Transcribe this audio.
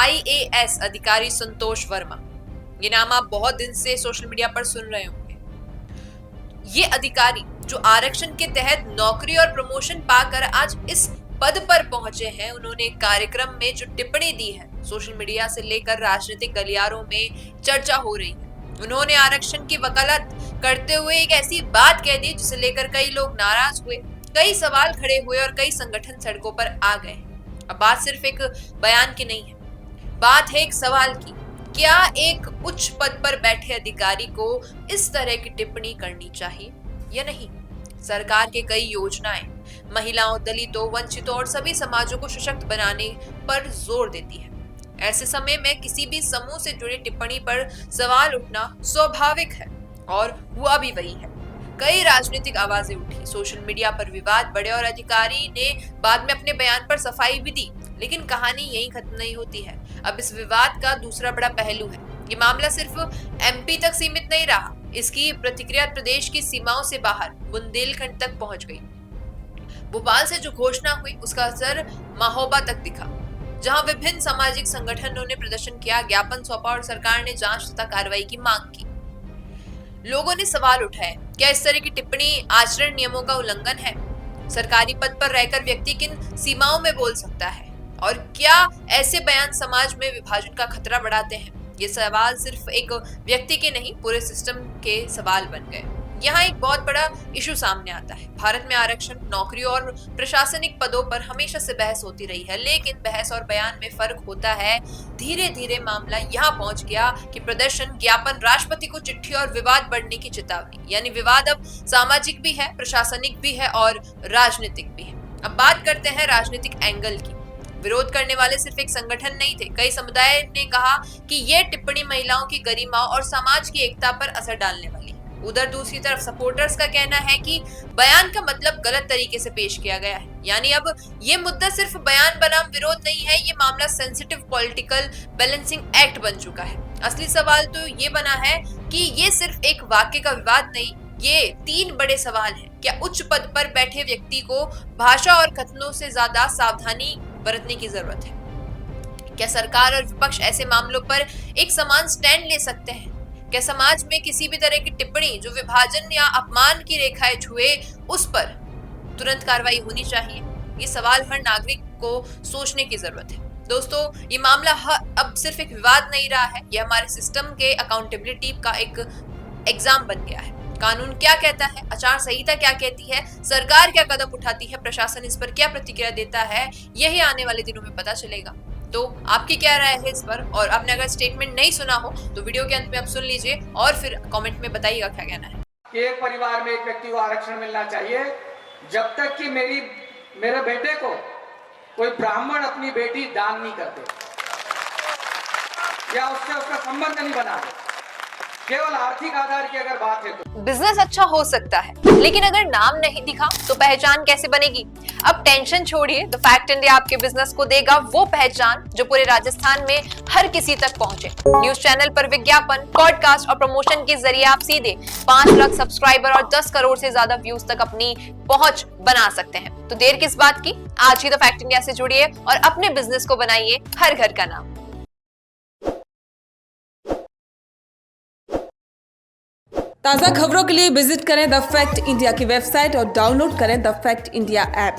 IAS अधिकारी संतोष वर्मा। ये नाम आप बहुत दिन से सोशल मीडिया पर सुन रहे होंगे। ये अधिकारी जो आरक्षण के तहत नौकरी और प्रमोशन पाकर आज इस पद पर पहुंचे हैं, उन्होंने कार्यक्रम में जो टिप्पणी दी है, सोशल मीडिया से लेकर राजनीतिक गलियारों में चर्चा हो रही है। उन्होंने आरक्षण की वकालत करते हुए एक ऐसी बात कह दी जिसे लेकर कई लोग नाराज हुए, कई सवाल खड़े हुए और कई संगठन सड़कों पर आ गए। अब बात सिर्फ एक बयान की नहीं है, बात है एक सवाल की। क्या एक उच्च पद पर बैठे अधिकारी को इस तरह की टिप्पणी करनी चाहिए या नहीं? सरकार के कई योजनाएं महिलाओं, दलितों, वंचितों और सभी समाजों को सशक्त बनाने पर जोर देती है। ऐसे समय में किसी भी समूह से जुड़ी टिप्पणी पर सवाल उठना स्वाभाविक है और हुआ भी वही है। कई राजनीतिक आवाजें उठी, सोशल मीडिया पर विवाद बढ़े और अधिकारी ने बाद में अपने बयान पर सफाई भी दी। लेकिन कहानी यहीं खत्म नहीं होती है। अब इस विवाद का दूसरा बड़ा पहलू है। ये मामला सिर्फ MP तक सीमित नहीं रहा, इसकी प्रतिक्रिया प्रदेश की सीमाओं से बाहर बुंदेलखंड तक पहुंच गई। भोपाल से जो घोषणा हुई उसका असर महोबा तक दिखा, जहां विभिन्न सामाजिक संगठनों ने प्रदर्शन किया, ज्ञापन सौंपा और सरकार ने जांच तथा कार्रवाई की मांग की। लोगों ने सवाल उठाए, क्या इस तरह की टिप्पणी आचरण नियमों का उल्लंघन है? सरकारी पद पर रहकर व्यक्ति किन सीमाओं में बोल सकता है? और क्या ऐसे बयान समाज में विभाजन का खतरा बढ़ाते हैं? ये सवाल सिर्फ एक व्यक्ति के नहीं, पूरे सिस्टम के सवाल बन गए। यहाँ एक बहुत बड़ा इशू सामने आता है। भारत में आरक्षण, नौकरियों और प्रशासनिक पदों पर हमेशा से बहस होती रही है, लेकिन बहस और बयान में फर्क होता है। धीरे धीरे मामला यहाँ पहुंच गया कि प्रदर्शन, ज्ञापन, राष्ट्रपति को चिट्ठी और विवाद बढ़ने की चेतावनी। यानी विवाद अब सामाजिक भी है, प्रशासनिक भी है और राजनीतिक भी है। अब बात करते हैं राजनीतिक एंगल की। विरोध करने वाले सिर्फ एक संगठन नहीं थे। कई समुदाय ने कहा कि यह टिप्पणी महिलाओं की गरिमा और समाज की एकता पर असर डालने वाली। उधर दूसरी तरफ सपोर्टर्स का कहना है कि बयान का मतलब गलत तरीके से पेश किया गया है। यानी अब ये मुद्दा सिर्फ बयान बनाम विरोध नहीं है, ये मामला सेंसिटिव पॉलिटिकल बैलेंसिंग एक्ट बन चुका है। असली सवाल तो ये बना है कि ये सिर्फ एक वाक्य का विवाद नहीं, ये 3 बड़े सवाल हैं। क्या उच्च पद पर बैठे व्यक्ति को भाषा और कथनों से ज्यादा सावधानी बरतने की जरूरत है? क्या सरकार और विपक्ष ऐसे मामलों पर एक समान स्टैंड ले सकते हैं? क्या समाज में किसी भी तरह की टिप्पणी जो विभाजन या अपमान की रेखाएं छुए, उस पर तुरंत कार्रवाई होनी चाहिए? ये सवाल हर नागरिक को सोचने की जरूरत है। दोस्तों, ये मामला अब सिर्फ एक विवाद नहीं रहा है, ये हमारे सिस्टम के अकाउंटेबिलिटी का एक एग्जाम बन गया है। कानून क्या कहता है, आचार संहिता क्या कहती है, सरकार क्या कदम उठाती है, प्रशासन इस पर क्या प्रतिक्रिया देता है, यही आने वाले दिनों में पता चलेगा। तो आपकी क्या राय है इस पर? और आपने अगर स्टेटमेंट नहीं सुना हो तो वीडियो के अंत में आप सुन लीजिए और फिर कमेंट में बताइएगा क्या कहना है। एक परिवार में एक व्यक्ति को आरक्षण मिलना चाहिए जब तक कि मेरे बेटे को कोई ब्राह्मण अपनी बेटी दान नहीं करते या उससे उसका संबंध नहीं बना दे। केवल आर्थिक आधार की अगर बात है तो बिजनेस अच्छा हो सकता है, लेकिन अगर नाम नहीं दिखा तो पहचान कैसे बनेगी? अब टेंशन छोड़िए, द फैक्ट इंडिया आपके बिजनेस को देगा वो पहचान जो पूरे राजस्थान में हर किसी तक पहुंचे। न्यूज चैनल पर विज्ञापन, पॉडकास्ट और प्रमोशन के जरिए आप सीधे 5 लाख सब्सक्राइबर और 10 करोड़ से ज्यादा व्यूज तक अपनी पहुंच बना सकते हैं। तो देर किस बात की, आज ही द फैक्ट इंडिया से जुड़िए और अपने बिजनेस को बनाइए हर घर का नाम। ताज़ा खबरों के लिए विजिट करें द फैक्ट इंडिया की वेबसाइट और डाउनलोड करें द फैक्ट इंडिया ऐप।